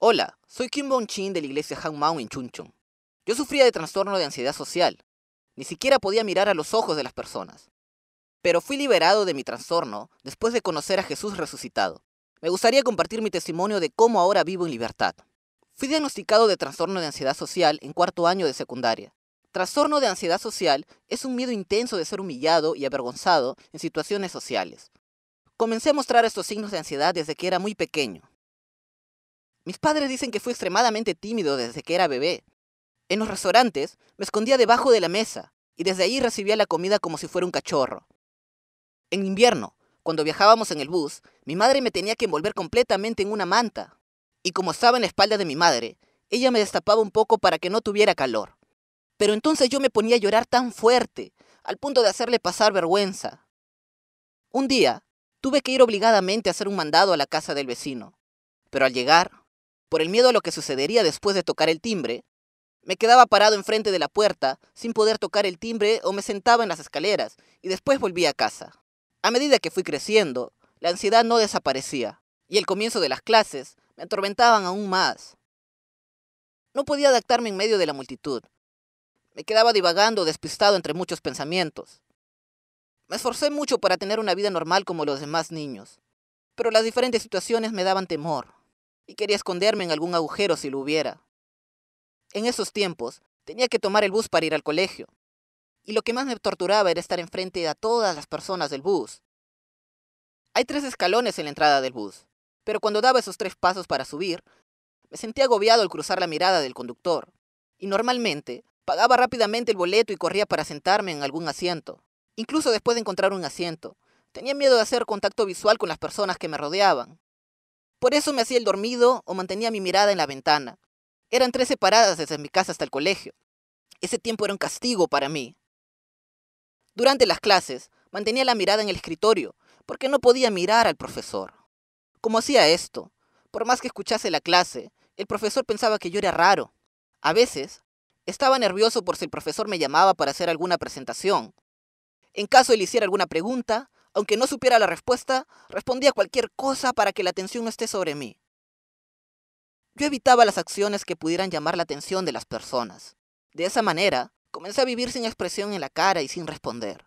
Hola, soy Kim Bon-chin de la iglesia Hangmao en Chuncheon. Yo sufría de trastorno de ansiedad social. Ni siquiera podía mirar a los ojos de las personas. Pero fui liberado de mi trastorno después de conocer a Jesús resucitado. Me gustaría compartir mi testimonio de cómo ahora vivo en libertad. Fui diagnosticado de trastorno de ansiedad social en cuarto año de secundaria. Trastorno de ansiedad social es un miedo intenso de ser humillado y avergonzado en situaciones sociales. Comencé a mostrar estos signos de ansiedad desde que era muy pequeño. Mis padres dicen que fui extremadamente tímido desde que era bebé. En los restaurantes me escondía debajo de la mesa y desde ahí recibía la comida como si fuera un cachorro. En invierno, cuando viajábamos en el bus, mi madre me tenía que envolver completamente en una manta. Y como estaba en la espalda de mi madre, ella me destapaba un poco para que no tuviera calor. Pero entonces yo me ponía a llorar tan fuerte, al punto de hacerle pasar vergüenza. Un día, tuve que ir obligadamente a hacer un mandado a la casa del vecino. Pero al llegar, por el miedo a lo que sucedería después de tocar el timbre, me quedaba parado enfrente de la puerta sin poder tocar el timbre o me sentaba en las escaleras y después volvía a casa. A medida que fui creciendo, la ansiedad no desaparecía y el comienzo de las clases me atormentaban aún más. No podía adaptarme en medio de la multitud. Me quedaba divagando despistado entre muchos pensamientos. Me esforcé mucho para tener una vida normal como los demás niños, pero las diferentes situaciones me daban temor y quería esconderme en algún agujero si lo hubiera. En esos tiempos, tenía que tomar el bus para ir al colegio, y lo que más me torturaba era estar enfrente a todas las personas del bus. Hay 3 escalones en la entrada del bus, pero cuando daba esos 3 pasos para subir, me sentía agobiado al cruzar la mirada del conductor, y normalmente pagaba rápidamente el boleto y corría para sentarme en algún asiento. Incluso después de encontrar un asiento, tenía miedo de hacer contacto visual con las personas que me rodeaban. Por eso me hacía el dormido o mantenía mi mirada en la ventana. Eran 13 paradas desde mi casa hasta el colegio. Ese tiempo era un castigo para mí. Durante las clases, mantenía la mirada en el escritorio, porque no podía mirar al profesor. Como hacía esto, por más que escuchase la clase, el profesor pensaba que yo era raro. A veces, estaba nervioso por si el profesor me llamaba para hacer alguna presentación. En caso él hiciera alguna pregunta, aunque no supiera la respuesta, respondía cualquier cosa para que la atención no esté sobre mí. Yo evitaba las acciones que pudieran llamar la atención de las personas. De esa manera, comencé a vivir sin expresión en la cara y sin responder.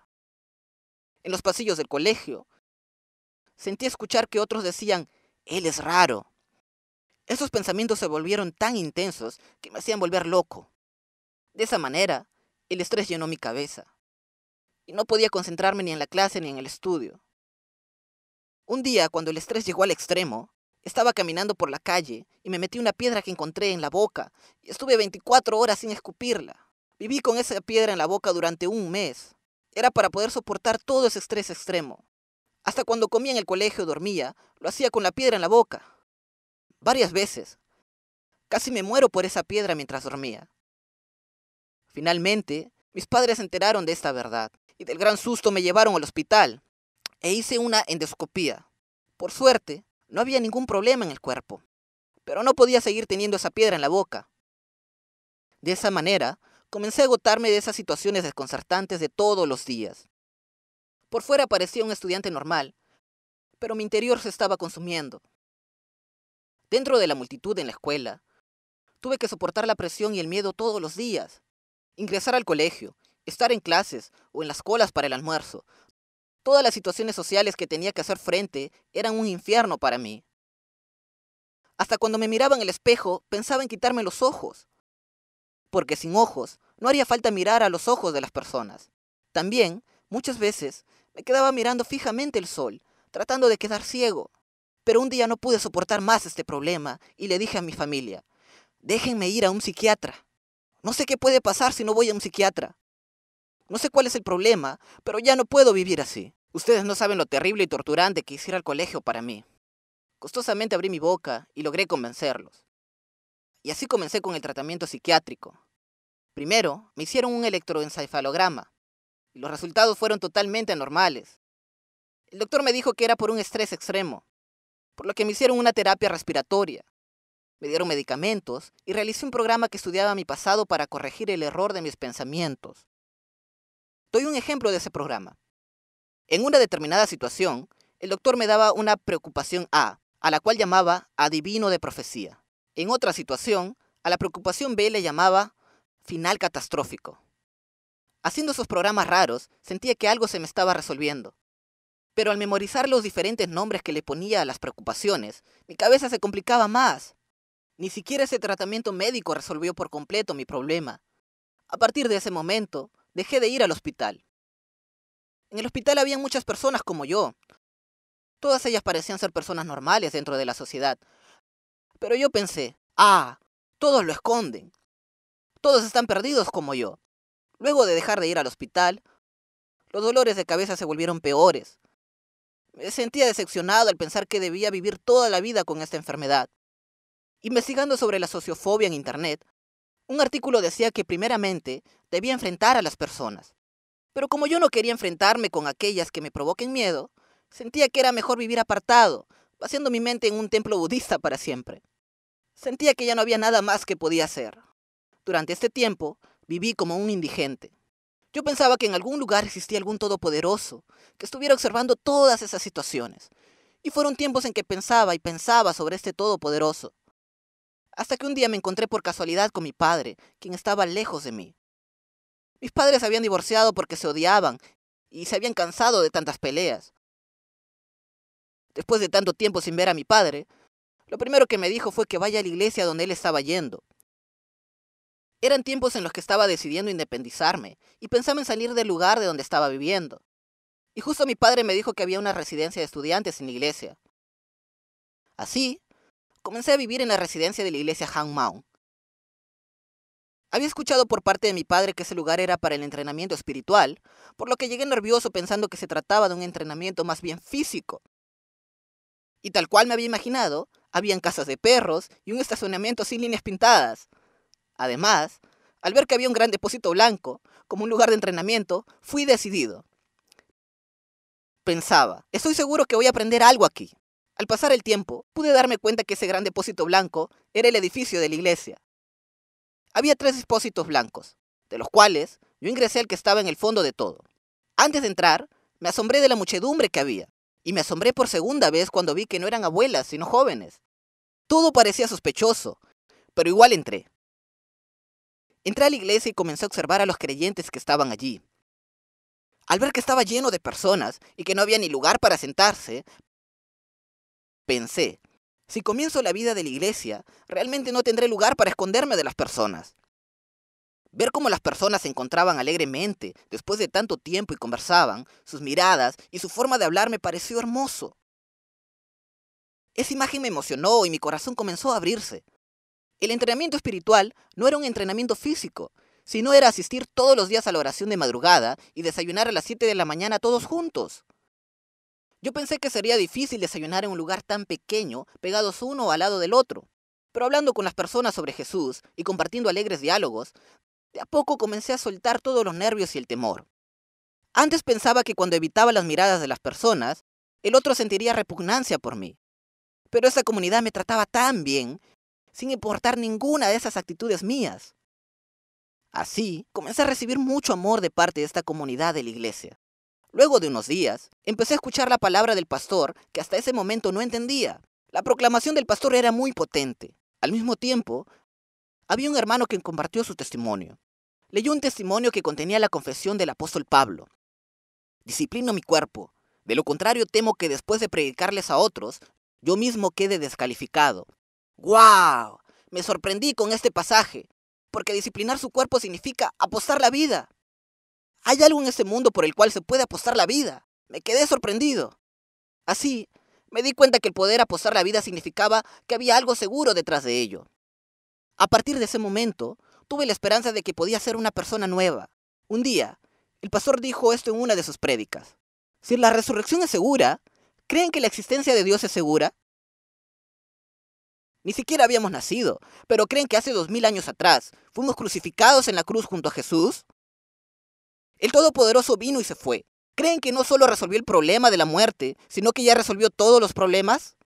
En los pasillos del colegio, sentí escuchar que otros decían, «Él es raro». Esos pensamientos se volvieron tan intensos que me hacían volver loco. De esa manera, el estrés llenó mi cabeza. Y no podía concentrarme ni en la clase ni en el estudio. Un día, cuando el estrés llegó al extremo, estaba caminando por la calle y me metí una piedra que encontré en la boca y estuve 24 horas sin escupirla. Viví con esa piedra en la boca durante un mes. Era para poder soportar todo ese estrés extremo. Hasta cuando comía en el colegio o dormía, lo hacía con la piedra en la boca. Varias veces. Casi me muero por esa piedra mientras dormía. Finalmente, mis padres se enteraron de esta verdad y del gran susto me llevaron al hospital e hice una endoscopía. Por suerte, no había ningún problema en el cuerpo, pero no podía seguir teniendo esa piedra en la boca. De esa manera, comencé a agotarme de esas situaciones desconcertantes de todos los días. Por fuera parecía un estudiante normal, pero mi interior se estaba consumiendo. Dentro de la multitud en la escuela, tuve que soportar la presión y el miedo todos los días. Ingresar al colegio, estar en clases o en las colas para el almuerzo. Todas las situaciones sociales que tenía que hacer frente eran un infierno para mí. Hasta cuando me miraba en el espejo, pensaba en quitarme los ojos. Porque sin ojos, no haría falta mirar a los ojos de las personas. También, muchas veces, me quedaba mirando fijamente el sol, tratando de quedar ciego. Pero un día no pude soportar más este problema y le dije a mi familia, déjenme ir a un psiquiatra. No sé qué puede pasar si no voy a un psiquiatra. No sé cuál es el problema, pero ya no puedo vivir así. Ustedes no saben lo terrible y torturante que hiciera el colegio para mí. Costosamente abrí mi boca y logré convencerlos. Y así comencé con el tratamiento psiquiátrico. Primero, me hicieron un electroencefalograma, y los resultados fueron totalmente anormales. El doctor me dijo que era por un estrés extremo, por lo que me hicieron una terapia respiratoria. Me dieron medicamentos y realicé un programa que estudiaba mi pasado para corregir el error de mis pensamientos. Doy un ejemplo de ese programa. En una determinada situación, el doctor me daba una preocupación A la cual llamaba adivino de profecía. En otra situación, a la preocupación B le llamaba final catastrófico. Haciendo esos programas raros, sentía que algo se me estaba resolviendo. Pero al memorizar los diferentes nombres que le ponía a las preocupaciones, mi cabeza se complicaba más. Ni siquiera ese tratamiento médico resolvió por completo mi problema. A partir de ese momento, dejé de ir al hospital. En el hospital había muchas personas como yo. Todas ellas parecían ser personas normales dentro de la sociedad. Pero yo pensé, todos lo esconden. Todos están perdidos como yo. Luego de dejar de ir al hospital, los dolores de cabeza se volvieron peores. Me sentía decepcionado al pensar que debía vivir toda la vida con esta enfermedad. Investigando sobre la sociofobia en Internet, un artículo decía que primeramente debía enfrentar a las personas. Pero como yo no quería enfrentarme con aquellas que me provoquen miedo, sentía que era mejor vivir apartado, vaciando mi mente en un templo budista para siempre. Sentía que ya no había nada más que podía hacer. Durante este tiempo, viví como un indigente. Yo pensaba que en algún lugar existía algún todopoderoso que estuviera observando todas esas situaciones. Y fueron tiempos en que pensaba y pensaba sobre este todopoderoso. Hasta que un día me encontré por casualidad con mi padre, quien estaba lejos de mí. Mis padres se habían divorciado porque se odiaban y se habían cansado de tantas peleas. Después de tanto tiempo sin ver a mi padre, lo primero que me dijo fue que vaya a la iglesia donde él estaba yendo. Eran tiempos en los que estaba decidiendo independizarme y pensaba en salir del lugar de donde estaba viviendo. Y justo mi padre me dijo que había una residencia de estudiantes en la iglesia. Así, comencé a vivir en la residencia de la iglesia Hangmao. Había escuchado por parte de mi padre que ese lugar era para el entrenamiento espiritual, por lo que llegué nervioso pensando que se trataba de un entrenamiento más bien físico. Y tal cual me había imaginado, habían casas de perros y un estacionamiento sin líneas pintadas. Además, al ver que había un gran depósito blanco, como un lugar de entrenamiento, fui decidido. Pensaba, estoy seguro que voy a aprender algo aquí. Al pasar el tiempo, pude darme cuenta que ese gran depósito blanco era el edificio de la iglesia. Había 3 depósitos blancos, de los cuales yo ingresé al que estaba en el fondo de todo. Antes de entrar, me asombré de la muchedumbre que había, y me asombré por segunda vez cuando vi que no eran abuelas, sino jóvenes. Todo parecía sospechoso, pero igual entré. Entré a la iglesia y comencé a observar a los creyentes que estaban allí. Al ver que estaba lleno de personas y que no había ni lugar para sentarse, pensé, si comienzo la vida de la iglesia, realmente no tendré lugar para esconderme de las personas. Ver cómo las personas se encontraban alegremente después de tanto tiempo y conversaban, sus miradas y su forma de hablar me pareció hermoso. Esa imagen me emocionó y mi corazón comenzó a abrirse. El entrenamiento espiritual no era un entrenamiento físico, sino era asistir todos los días a la oración de madrugada y desayunar a las 7 de la mañana todos juntos. Yo pensé que sería difícil desayunar en un lugar tan pequeño, pegados uno al lado del otro. Pero hablando con las personas sobre Jesús y compartiendo alegres diálogos, de a poco comencé a soltar todos los nervios y el temor. Antes pensaba que cuando evitaba las miradas de las personas, el otro sentiría repugnancia por mí. Pero esa comunidad me trataba tan bien, sin importar ninguna de esas actitudes mías. Así, comencé a recibir mucho amor de parte de esta comunidad de la iglesia. Luego de unos días, empecé a escuchar la palabra del pastor que hasta ese momento no entendía. La proclamación del pastor era muy potente. Al mismo tiempo, había un hermano que compartió su testimonio. Leyó un testimonio que contenía la confesión del apóstol Pablo. Disciplino mi cuerpo. De lo contrario, temo que después de predicarles a otros, yo mismo quede descalificado. ¡Guau! Me sorprendí con este pasaje, porque disciplinar su cuerpo significa apostar la vida. ¿Hay algo en este mundo por el cual se puede apostar la vida? Me quedé sorprendido. Así, me di cuenta que el poder apostar la vida significaba que había algo seguro detrás de ello. A partir de ese momento, tuve la esperanza de que podía ser una persona nueva. Un día, el pastor dijo esto en una de sus prédicas. Si la resurrección es segura, ¿creen que la existencia de Dios es segura? Ni siquiera habíamos nacido, pero ¿creen que hace 2000 años atrás fuimos crucificados en la cruz junto a Jesús? El Todopoderoso vino y se fue. ¿Creen que no solo resolvió el problema de la muerte, sino que ya resolvió todos los problemas?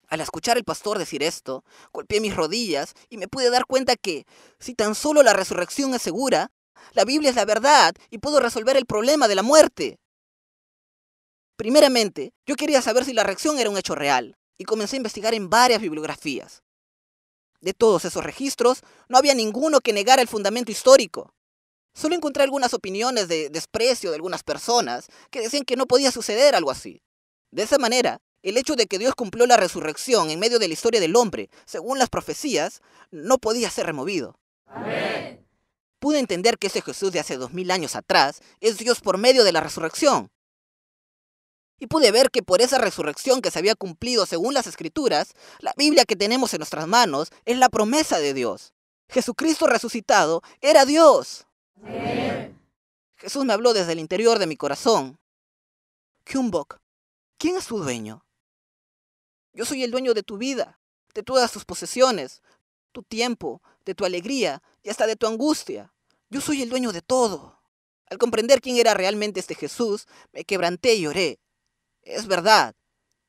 Al escuchar al pastor decir esto, golpeé mis rodillas y me pude dar cuenta que, si tan solo la resurrección es segura, la Biblia es la verdad y puedo resolver el problema de la muerte. Primeramente, yo quería saber si la reacción era un hecho real, y comencé a investigar en varias bibliografías. De todos esos registros, no había ninguno que negara el fundamento histórico. Solo encontré algunas opiniones de desprecio de algunas personas que decían que no podía suceder algo así. De esa manera, el hecho de que Dios cumplió la resurrección en medio de la historia del hombre, según las profecías, no podía ser removido. Amén. Pude entender que ese Jesús de hace 2000 años atrás es Dios por medio de la resurrección. Y pude ver que por esa resurrección que se había cumplido según las Escrituras, la Biblia que tenemos en nuestras manos es la promesa de Dios. Jesucristo resucitado era Dios. Amén. Jesús me habló desde el interior de mi corazón. Kyumbok, ¿quién es tu dueño? Yo soy el dueño de tu vida, de todas tus posesiones, tu tiempo, de tu alegría y hasta de tu angustia. Yo soy el dueño de todo. Al comprender quién era realmente este Jesús, me quebranté y lloré. Es verdad,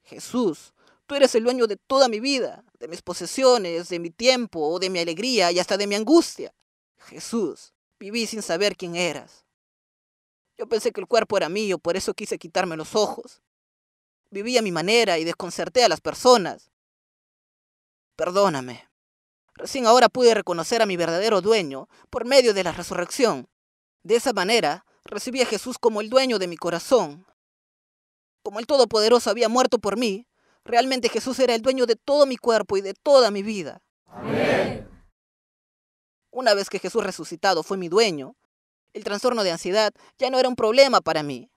Jesús, tú eres el dueño de toda mi vida, de mis posesiones, de mi tiempo, de mi alegría y hasta de mi angustia. Jesús, viví sin saber quién eras. Yo pensé que el cuerpo era mío, por eso quise quitarme los ojos. Viví a mi manera y desconcerté a las personas. Perdóname. Recién ahora pude reconocer a mi verdadero dueño por medio de la resurrección. De esa manera, recibí a Jesús como el dueño de mi corazón. Como el Todopoderoso había muerto por mí, realmente Jesús era el dueño de todo mi cuerpo y de toda mi vida. Amén. Una vez que Jesús resucitado fue mi dueño, el trastorno de ansiedad ya no era un problema para mí.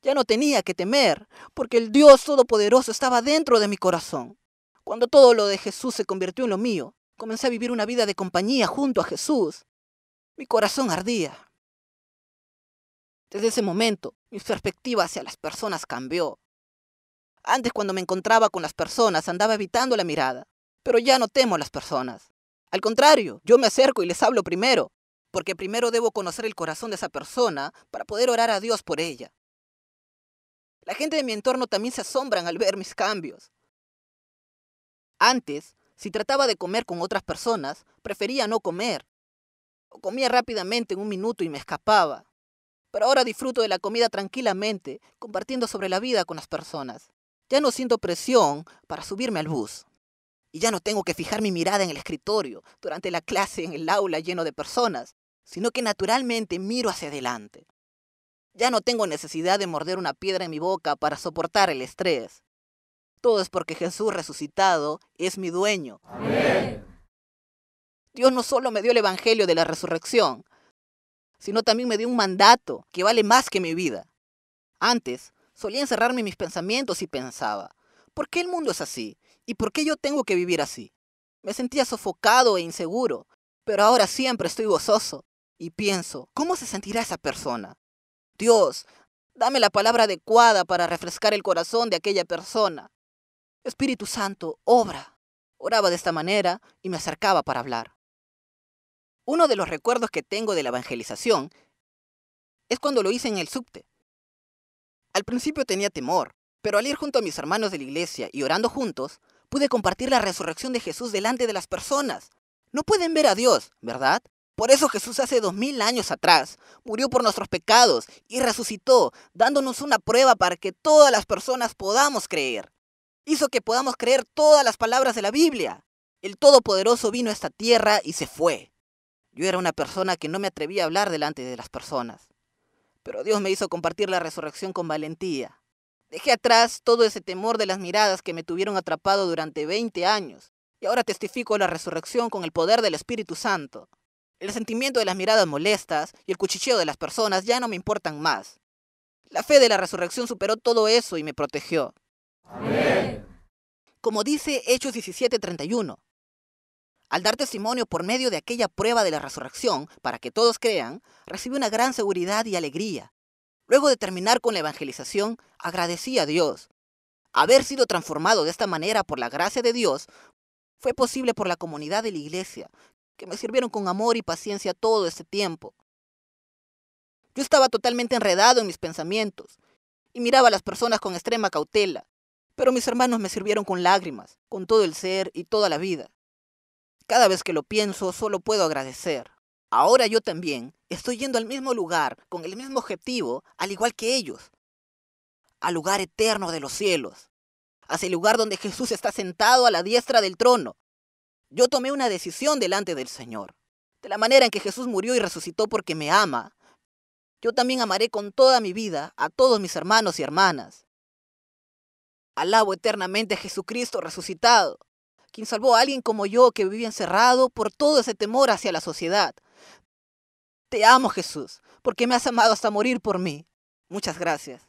Ya no tenía que temer, porque el Dios Todopoderoso estaba dentro de mi corazón. Cuando todo lo de Jesús se convirtió en lo mío, comencé a vivir una vida de compañía junto a Jesús. Mi corazón ardía. Desde ese momento, mi perspectiva hacia las personas cambió. Antes, cuando me encontraba con las personas, andaba evitando la mirada, pero ya no temo a las personas. Al contrario, yo me acerco y les hablo primero, porque primero debo conocer el corazón de esa persona para poder orar a Dios por ella. La gente de mi entorno también se asombran al ver mis cambios. Antes, si trataba de comer con otras personas, prefería no comer. O comía rápidamente en un minuto y me escapaba. Pero ahora disfruto de la comida tranquilamente, compartiendo sobre la vida con las personas. Ya no siento presión para subirme al bus. Y ya no tengo que fijar mi mirada en el escritorio, durante la clase en el aula lleno de personas, sino que naturalmente miro hacia adelante. Ya no tengo necesidad de morder una piedra en mi boca para soportar el estrés. Todo es porque Jesús resucitado es mi dueño. Amén. Dios no solo me dio el evangelio de la resurrección, sino también me dio un mandato que vale más que mi vida. Antes, solía encerrarme en mis pensamientos y pensaba, ¿por qué el mundo es así? ¿Y por qué yo tengo que vivir así? Me sentía sofocado e inseguro, pero ahora siempre estoy gozoso y pienso, ¿cómo se sentirá esa persona? Dios, dame la palabra adecuada para refrescar el corazón de aquella persona. Espíritu Santo, obra. Oraba de esta manera y me acercaba para hablar. Uno de los recuerdos que tengo de la evangelización es cuando lo hice en el subte. Al principio tenía temor, pero al ir junto a mis hermanos de la iglesia y orando juntos, pude compartir la resurrección de Jesús delante de las personas. No pueden ver a Dios, ¿verdad? Por eso Jesús hace 2000 años atrás murió por nuestros pecados y resucitó, dándonos una prueba para que todas las personas podamos creer. Hizo que podamos creer todas las palabras de la Biblia. El Todopoderoso vino a esta tierra y se fue. Yo era una persona que no me atrevía a hablar delante de las personas. Pero Dios me hizo compartir la resurrección con valentía. Dejé atrás todo ese temor de las miradas que me tuvieron atrapado durante 20 años. Y ahora testifico la resurrección con el poder del Espíritu Santo. El sentimiento de las miradas molestas y el cuchicheo de las personas ya no me importan más. La fe de la resurrección superó todo eso y me protegió. Amén. Como dice Hechos 17:31, al dar testimonio por medio de aquella prueba de la resurrección para que todos crean, recibí una gran seguridad y alegría. Luego de terminar con la evangelización, agradecí a Dios. Haber sido transformado de esta manera por la gracia de Dios fue posible por la comunidad de la iglesia, que me sirvieron con amor y paciencia todo este tiempo. Yo estaba totalmente enredado en mis pensamientos y miraba a las personas con extrema cautela, pero mis hermanos me sirvieron con lágrimas, con todo el ser y toda la vida. Cada vez que lo pienso, solo puedo agradecer. Ahora yo también estoy yendo al mismo lugar, con el mismo objetivo, al igual que ellos. Al lugar eterno de los cielos. Hacia el lugar donde Jesús está sentado a la diestra del trono. Yo tomé una decisión delante del Señor. De la manera en que Jesús murió y resucitó porque me ama, yo también amaré con toda mi vida a todos mis hermanos y hermanas. Alabo eternamente a Jesucristo resucitado, quien salvó a alguien como yo que vivía encerrado por todo ese temor hacia la sociedad. Te amo, Jesús, porque me has amado hasta morir por mí. Muchas gracias.